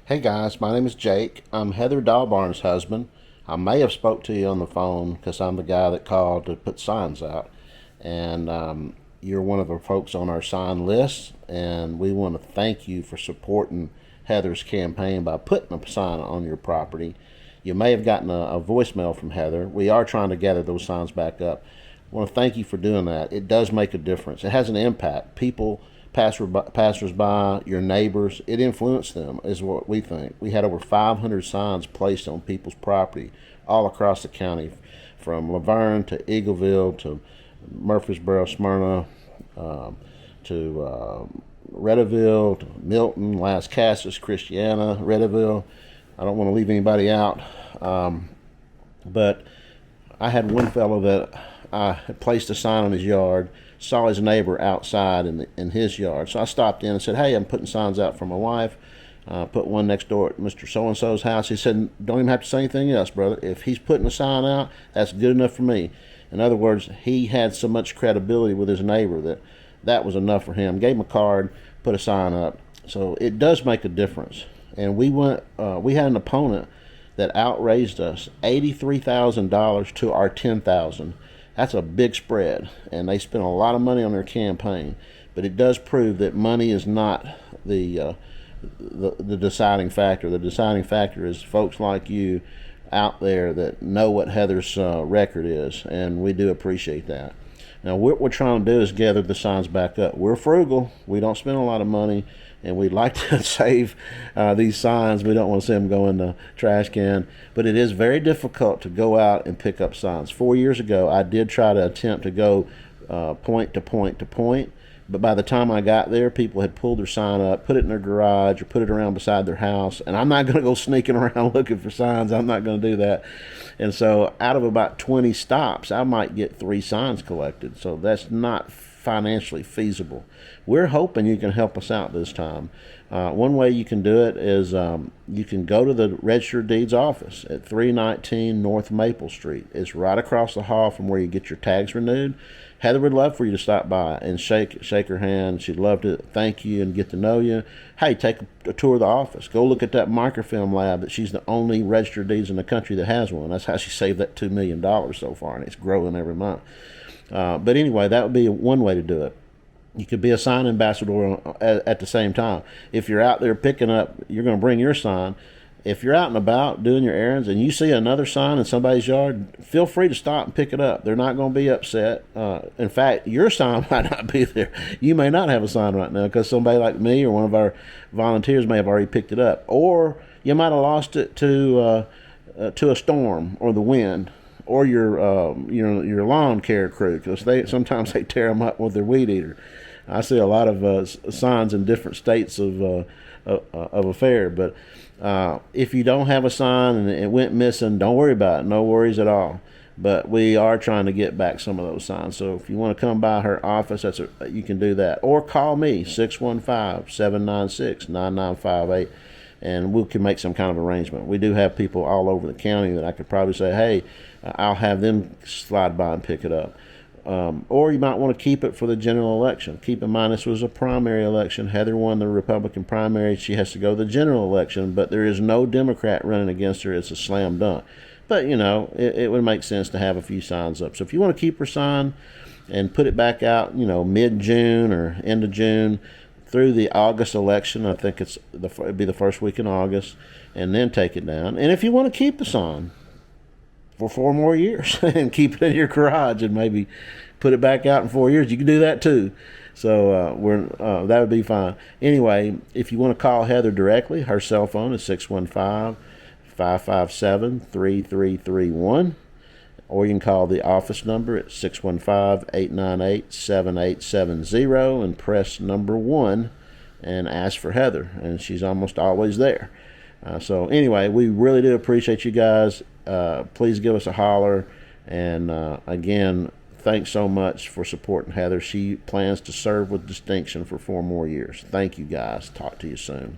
Hey guys, my name is Jake. I'm Heather Dawbarn's husband. I may have spoke to you on the phone because I'm the guy that called to put signs out, and you're one of the folks on our sign list, and we want to thank you for supporting Heather's campaign by putting a sign on your property. You may have gotten a voicemail from Heather. We are trying to gather those signs back up. I want to thank you for doing that. It does make a difference. It has an impact. People, passersby, your neighbors, it influenced them, is what we think. We had over 500 signs placed on people's property all across the county, from Laverne to Eagleville to Murfreesboro, Smyrna, to Redaville, to Milton, Las Casas, Christiana, Redaville. I don't want to leave anybody out, but I had one fellow that I had placed a sign on his yard, saw his neighbor outside in his yard. So I stopped in and said, "Hey, I'm putting signs out for my wife. Put one next door at Mr. So-and-so's house." He said, "Don't even have to say anything else, brother. If he's putting a sign out, that's good enough for me." In other words, he had so much credibility with his neighbor that was enough for him. Gave him a card, put a sign up. So it does make a difference. And we had an opponent that outraised us $83,000 to our $10,000. That's a big spread, and they spent a lot of money on their campaign. But it does prove that money is not the deciding factor. The deciding factor is folks like you out there that know what Heather's record is, and we do appreciate that. Now, what we're trying to do is gather the signs back up. We're frugal. We don't spend a lot of money, and we'd like to save these signs. We don't want to see them go in the trash can, but it is very difficult to go out and pick up signs. 4 years ago, I did try to attempt to go point to point to point, but by the time I got there, people had pulled their sign up, put it in their garage, or put it around beside their house, and I'm not going to go sneaking around looking for signs. I'm not going to do that. And so out of about 20 stops, I might get 3 signs collected, so that's not financially feasible. We're hoping you can help us out this time. One way you can do it is you can go to the Registered Deeds office at 319 North Maple Street. It's right across the hall from where you get your tags renewed. Heather would love for you to stop by and shake her hand. She'd love to thank you and get to know you. Hey, take a tour of the office. Go look at that microfilm lab that she's the only registered deeds in the country that has one. That's how she saved that $2 million so far, and it's growing every month. But anyway, that would be one way to do it. You could be a sign ambassador at the same time. If you're out there picking up, you're going to bring your sign. If you're out and about doing your errands and you see another sign in somebody's yard, feel free to stop and pick it up. They're not going to be upset. In fact, your sign might not be there. You may not have a sign right now because somebody like me or one of our volunteers may have already picked it up. Or you might have lost it to a storm or the wind, or your lawn care crew, because sometimes they tear them up with their weed eater. I see a lot of signs in different states of affair, but if you don't have a sign and it went missing, don't worry about it. No worries at all. But we are trying to get back some of those signs. So if you want to come by her office, you can do that. Or call me, 615-796-9958, and we can make some kind of arrangement. We do have people all over the county that I could probably say, hey, I'll have them slide by and pick it up. Or you might want to keep it for the general election. Keep in mind, this was a primary election. Heather won the Republican primary. She has to go to the general election, but there is no Democrat running against her. It's a slam dunk. But, it would make sense to have a few signs up. So if you want to keep her sign and put it back out, mid-June or end of June through the August election, I think it'd be the first week in August, and then take it down. And if you want to keep the sign for 4 more years and keep it in your garage and maybe put it back out in 4 years, you can do that too. So that would be fine. Anyway, if you want to call Heather directly, her cell phone is 615-557-3331, or you can call the office number at 615-898-7870 and press number 1 and ask for Heather, and she's almost always there. So anyway, we really do appreciate you guys. Please give us a holler. And again, thanks so much for supporting Heather. She plans to serve with distinction for 4 more years. Thank you guys. Talk to you soon.